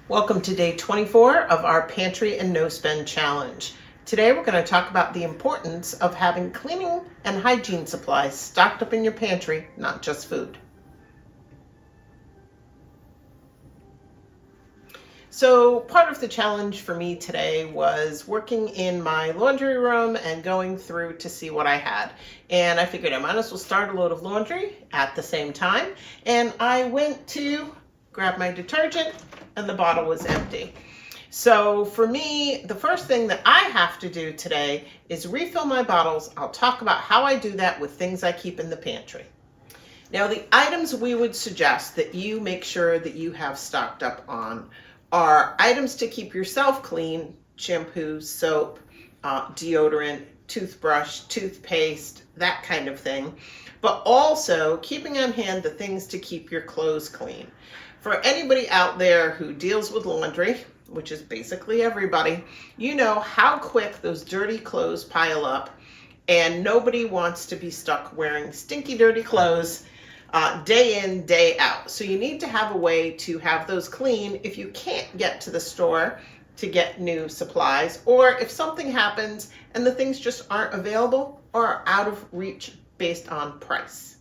Welcome to day 24 of our Pantry and No Spend Challenge. Today we're going to talk about the importance of having cleaning and hygiene supplies stocked up in your pantry, not just food. So part of the challenge for me today was working in my laundry room and going through to see what I had. And I figured I might as well start a load of laundry at the same time. And I went to grab my detergent and the bottle was empty. So for me, the first thing that I have to do today is refill my bottles. I'll talk about how I do that with things I keep in the pantry. Now, the items we would suggest that you make sure that you have stocked up on are items to keep yourself clean: shampoo, soap, deodorant, toothbrush, toothpaste, that kind of thing. But also keeping on hand the things to keep your clothes clean. For anybody out there who deals with laundry, which is basically everybody, you know how quick those dirty clothes pile up, and nobody wants to be stuck wearing stinky, dirty clothes day in, day out. So you need to have a way to have those clean if you can't get to the store to get new supplies, or if something happens and the things just aren't available or are out of reach based on price.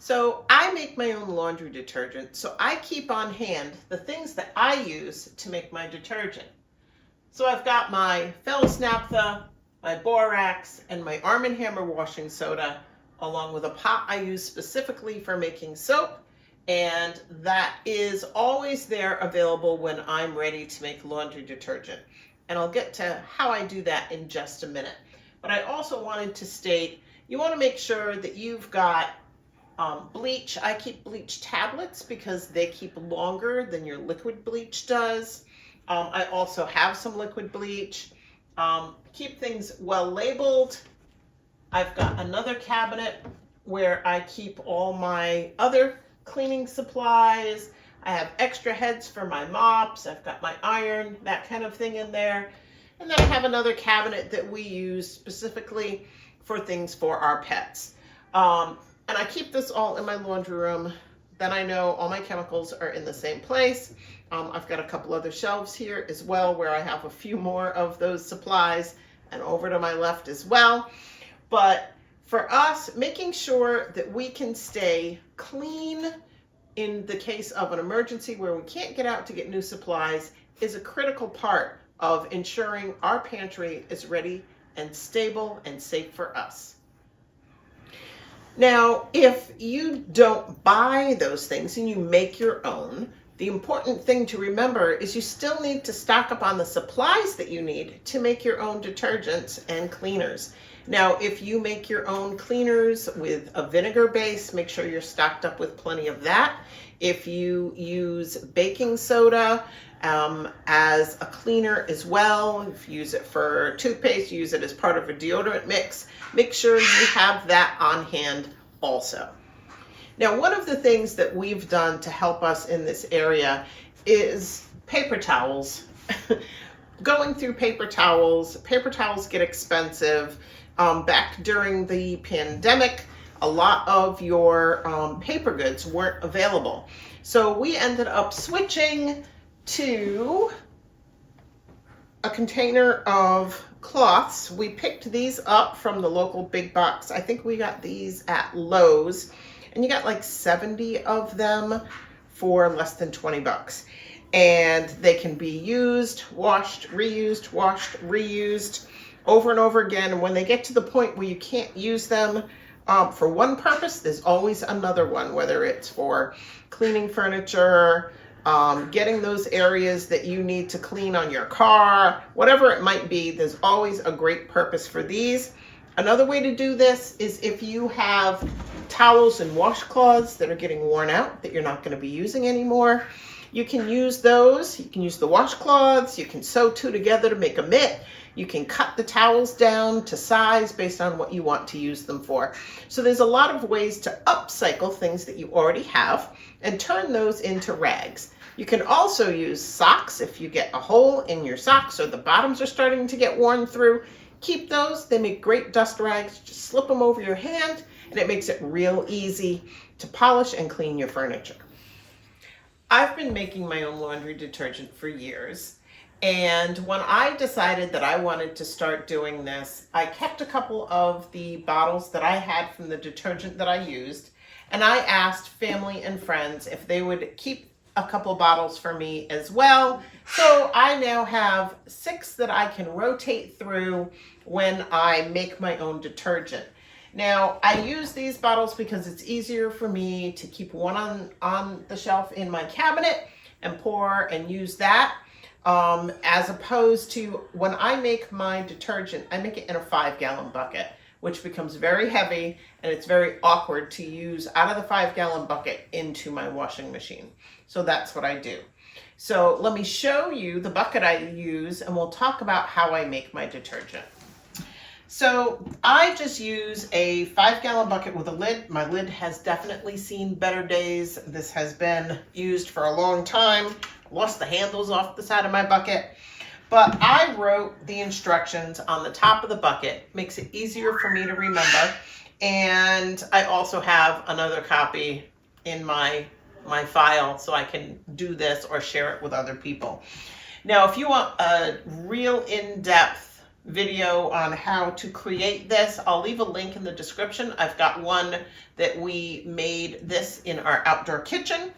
So I make my own laundry detergent, so I keep on hand the things that I use to make my detergent. So I've got my Fellows Naphtha, my Borax, and my Arm & Hammer washing soda, along with a pot I use specifically for making soap, and that is always there available when I'm ready to make laundry detergent. And I'll get to how I do that in just a minute. But I also wanted to state, you want to make sure that you've got bleach. I keep bleach tablets because they keep longer than your liquid bleach does. I also have some liquid bleach. Keep things well labeled. I've got another cabinet where I keep all my other cleaning supplies. I have extra heads for my mops. I've got my iron, that kind of thing in there. And then I have another cabinet that we use specifically for things for our pets. And I keep this all in my laundry room. Then I know all my chemicals are in the same place. I've got a couple other shelves here as well where I have a few more of those supplies, and over to my left as well. But for us, making sure that we can stay clean in the case of an emergency where we can't get out to get new supplies is a critical part of ensuring our pantry is ready and stable and safe for us. Now, if you don't buy those things and you make your own, the important thing to remember is you still need to stock up on the supplies that you need to make your own detergents and cleaners. Now, if you make your own cleaners with a vinegar base, make sure you're stocked up with plenty of that. If you use baking soda as a cleaner as well, if you use it for toothpaste, use it as part of a deodorant mix, make sure you have that on hand also. Now, one of the things that we've done to help us in this area is paper towels. Going through paper towels get expensive. Back during the pandemic, a lot of your paper goods weren't available. So we ended up switching to a container of cloths. We picked these up from the local big box. I think we got these at Lowe's, and you got like 70 of them for less than 20 bucks. And they can be used, washed, reused over and over again. And when they get to the point where you can't use them for one purpose, there's always another one, whether it's for cleaning furniture, getting those areas that you need to clean on your car, whatever it might be, there's always a great purpose for these. Another way to do this is if you have towels and washcloths that are getting worn out that you're not going to be using anymore, you can use those. You can use the washcloths. You can sew two together to make a mitt. You can cut the towels down to size based on what you want to use them for. So there's a lot of ways to upcycle things that you already have and turn those into rags. You can also use socks if you get a hole in your socks or the bottoms are starting to get worn through. Keep those. They make great dust rags. Just slip them over your hand and it makes it real easy to polish and clean your furniture. I've been making my own laundry detergent for years. And when I decided that I wanted to start doing this, I kept a couple of the bottles that I had from the detergent that I used. And I asked family and friends if they would keep a couple bottles for me as well. So I now have 6 that I can rotate through when I make my own detergent. Now, I use these bottles because it's easier for me to keep one on the shelf in my cabinet and pour and use that, as opposed to when I make my detergent, I make it in a 5-gallon bucket, which becomes very heavy and it's very awkward to use out of the 5-gallon bucket into my washing machine. So that's what I do. So let me show you the bucket I use and we'll talk about how I make my detergent. So I just use a 5-gallon bucket with a lid. My lid has definitely seen better days. This has been used for a long time. Lost the handles off the side of my bucket. But I wrote the instructions on the top of the bucket. Makes it easier for me to remember. And I also have another copy in my file so I can do this or share it with other people. Now, if you want a real in-depth video on how to create this, I'll leave a link in the description. I've got one that we made this in our outdoor kitchen,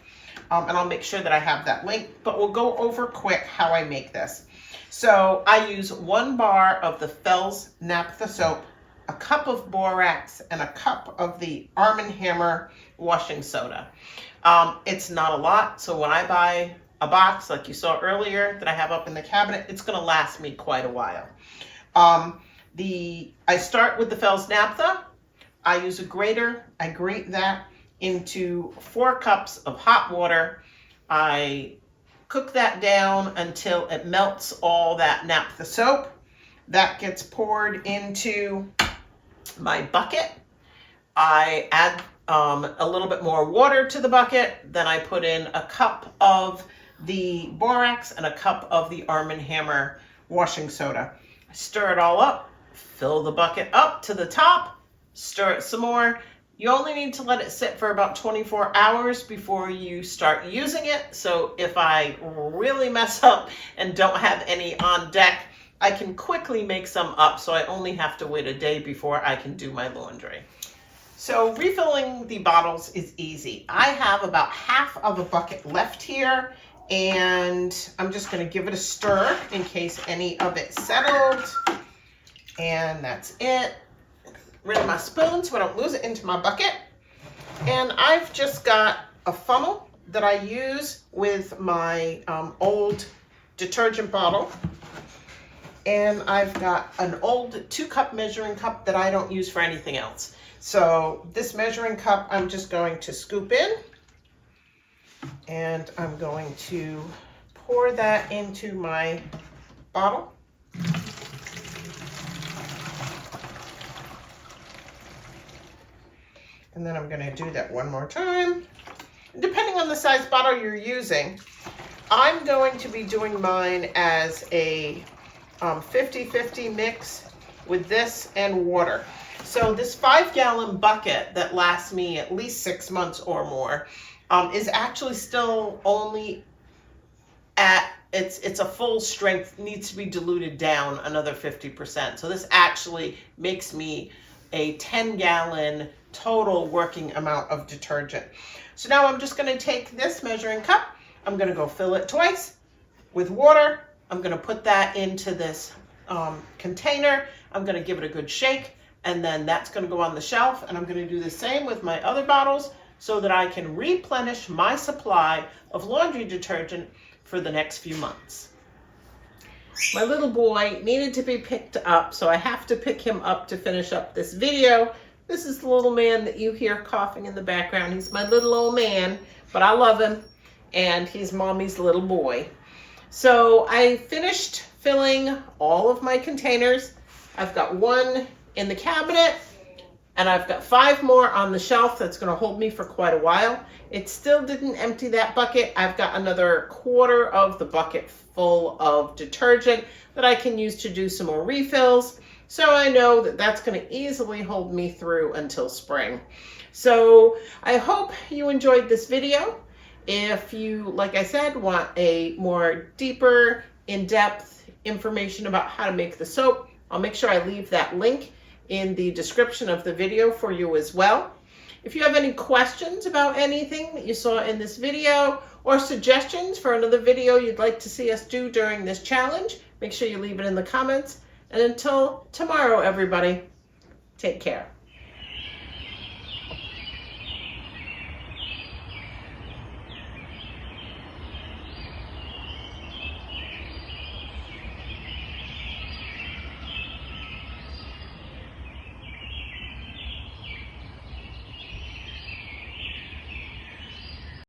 and I'll make sure that I have that link, but we'll go over quick how I make this. So I use 1 bar of the Fells Naphtha soap, a cup of borax, and a cup of the Arm & Hammer washing soda. It's not a lot, so when I buy a box like you saw earlier that I have up in the cabinet, it's going to last me quite a while. I start with the Fells Naphtha. I use a grater. I grate that into 4 cups of hot water. I cook that down until it melts all that naphtha soap. That gets poured into my bucket. I add a little bit more water to the bucket. Then I put in a cup of the borax and a cup of the Arm & Hammer washing soda. Stir it all up, fill the bucket up to the top, stir it some more. You only need to let it sit for about 24 hours before you start using it. So if I really mess up and don't have any on deck, I can quickly make some up. So I only have to wait a day before I can do my laundry. So refilling the bottles is easy. I have about half of a bucket left here. And I'm just going to give it a stir in case any of it settled. And that's it. Rid of my spoon so I don't lose it into my bucket. And I've just got a funnel that I use with my old detergent bottle. And I've got an old 2-cup measuring cup that I don't use for anything else. So this measuring cup I'm just going to scoop in. And I'm going to pour that into my bottle. And then I'm going to do that one more time. Depending on the size bottle you're using, I'm going to be doing mine as a 50-50 mix with this and water. So this 5-gallon bucket that lasts me at least 6 months or more is actually still only at, it's a full strength, needs to be diluted down another 50%. So this actually makes me a 10-gallon total working amount of detergent. So now I'm just going to take this measuring cup, I'm going to go fill it twice with water. I'm going to put that into this container. I'm going to give it a good shake, and then that's going to go on the shelf. And I'm going to do the same with my other bottles so that I can replenish my supply of laundry detergent for the next few months. My little boy needed to be picked up, so I have to pick him up to finish up this video. This is the little man that you hear coughing in the background. He's my little old man, but I love him, and he's mommy's little boy. So I finished filling all of my containers. I've got 1 in the cabinet, and I've got 5 more on the shelf. That's going to hold me for quite a while. It still didn't empty that bucket. I've got another 1/4 of the bucket full of detergent that I can use to do some more refills. So I know that that's going to easily hold me through until spring. So I hope you enjoyed this video. If you, like I said, want a more deeper, in-depth information about how to make the soap, I'll make sure I leave that link in the description of the video for you as well. If you have any questions about anything that you saw in this video or suggestions for another video you'd like to see us do during this challenge, make sure you leave it in the comments. And until tomorrow, everybody, take care.